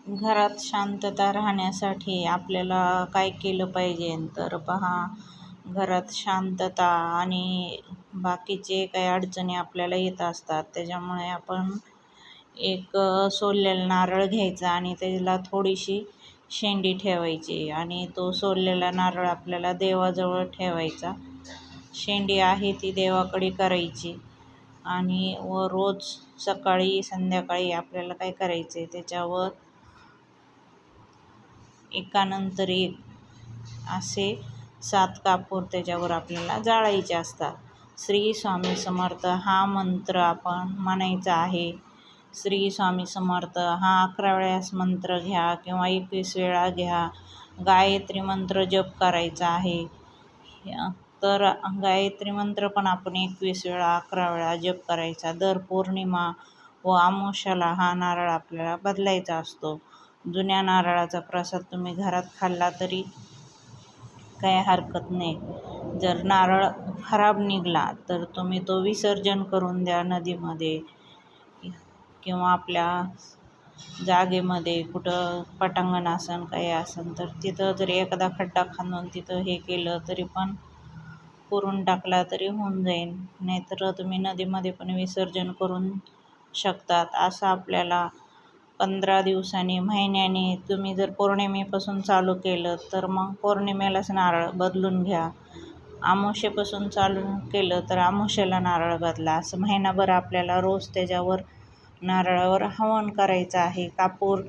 घरात शांतता राहण्यासाठी आपल्याला काय केलं पाहिजे तर पहा, घरात शांतता आणि बाकीचे काही अडचणी आपल्याला येत असतात. त्याच्यामुळे आपण एक सोललेला नारळ घ्यायचा आणि त्याला थोडीशी शेंडी ठेवायची आणि तो सोललेला नारळ आपल्याला देवाजवळ ठेवायचा. शेंडी आहे ती देवाकडे करायची आणि रोज सकाळी संध्याकाळी आपल्याला काय करायचे, त्याच्यावर एकानंतर एक असे 7 कापूर त्याच्यावर आपल्याला जाळायचे असतात. श्री स्वामी समर्थ हा मंत्र आपण म्हणायचा आहे. श्री स्वामी समर्थ हा 11 वेळास मंत्र घ्या किंवा 21 वेळा घ्या. गायत्री मंत्र जप करायचा आहे. तर गायत्री मंत्र पण आपण 21 वेळा 11 वेळा जप करायचा. दर पौर्णिमा व अमावस्येला हा नारळ आपल्याला बदलायचा असतो. जुन्या नारळाचा प्रसाद तुम्ही घरात खाल्ला तरी काही हरकत नाही. जर नारळ खराब निघाला तर तुम्ही तो विसर्जन करून द्या नदीमध्ये किंवा आपल्या जागेमध्ये, कुठं पटांगण असेल काही असेल तर तिथं जरी एखादा खड्डा खणून तिथं हे केलं तरी पण पुरून टाकला तरी होऊन जाईल. नाहीतर तुम्ही नदीमध्ये पण विसर्जन करून शकतात. असं आपल्याला 15 दिवसांनी, महिन्याने, तुम्ही जर पौर्णिमेपासून चालू केलं तर मग पौर्णिमेलाच नारळ बदलून घ्या. अमावस्येपासून चालू केलं तर अमावस्येला नारळ बदला. असं महिनाभर आपल्याला रोज त्याच्यावर नारळावर हवन करायचं आहे. कापूर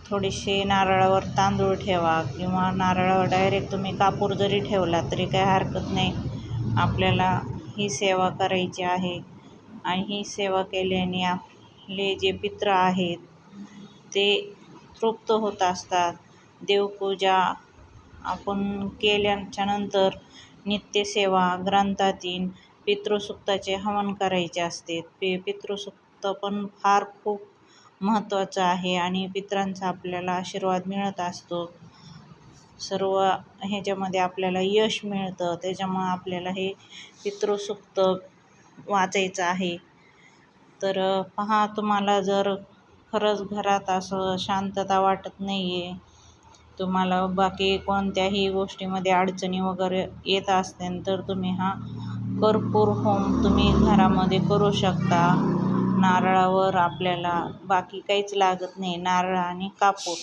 थोडेसे नारळावर तांदूळ ठेवा किंवा नारळावर डायरेक्ट तुम्ही कापूर जरी ठेवला तरी काही हरकत नाही. आपल्याला ही सेवा करायची आहे आणि ही सेवा केल्याने आपले जे पितृ आहेत ते तृप्त होत असतात. देवपूजा आपण केल्याच्यानंतर नित्यसेवा ग्रंथातील पितृसूक्ताचे हवन करायचे असते. पितृसूक्त पण फार खूप महत्त्वाचं आहे आणि पितरांचा आपल्याला आशीर्वाद मिळत असतो. सर्व ह्याच्यामध्ये आपल्याला यश मिळतं. त्याच्यामुळं आपल्याला हे पितृसूक्त वाचायचं आहे. तर पहा, तुम्हाला जर खरंच घरात असं शांतता वाटत नाही आहे, तुम्हाला बाकी कोणत्याही गोष्टीमध्ये अडचणी वगैरे येत असतील तर तुम्ही हा कर्पूर होम तुम्ही घरामध्ये करू शकता. नारळावर आपल्याला बाकी काहीच लागत नाही. नारळ आणि कापूर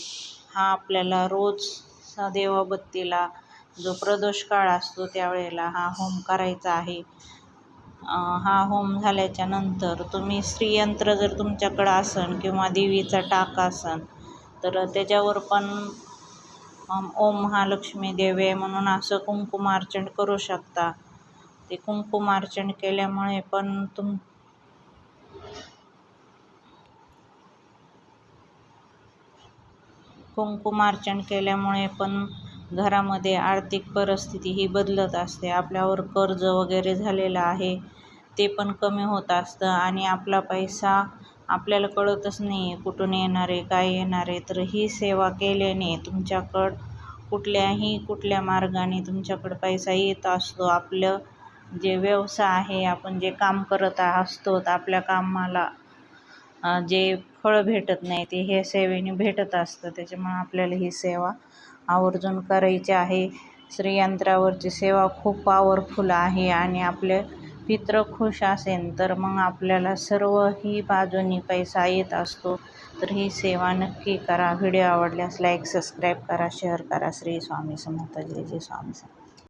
हा आपल्याला रोज देवाबत्तीला जो प्रदोष काळ असतो त्यावेळेला हा होम करायचा आहे. हा होम झाल्याच्या नंतर तुम्ही श्रीयंत्र जर तुमच्याकडं असेल किंवा देवीचा टाक असेल तर त्याच्यावर पण ओम महालक्ष्मी देवे म्हणून असं कुंकुमार्चन करू शकता. ते कुंकुमार्चन केल्यामुळे पण कुंकुमार्चन केल्यामुळे पण घरामध्ये आर्थिक परिस्थिती ही बदलत असते. आपल्यावर कर्ज वगैरे झालेलं आहे ते पण कमी होत असतं आणि आपला पैसा आपल्याला कळतच नाही कुठून येणार आहे, काय येणार आहे. तर ही सेवा केल्याने तुमच्याकडं कुठल्या मार्गाने तुमच्याकडं पैसा येत असतो. आपलं जे व्यवसाय आहे, आपण जे काम करत असतो, आपल्या कामाला जे फळ भेटत नाही ते हे सेवेने भेटत असतं. त्याच्यामुळे आपल्याला ही सेवा आवर्जून करायची आहे. श्रीयंत्रावरची सेवा खूप पॉवरफुल आहे आणि आपले पितृ खुश असेल तर मग आपल्याला सर्वही बाजूनी पैसा येत असतो. तर ही सेवा नक्की करा. व्हिडिओ आवडल्यास लाईक, सबस्क्राईब करा, शेअर करा. श्री स्वामी समर्थ. जय जय स्वामी समर्थ.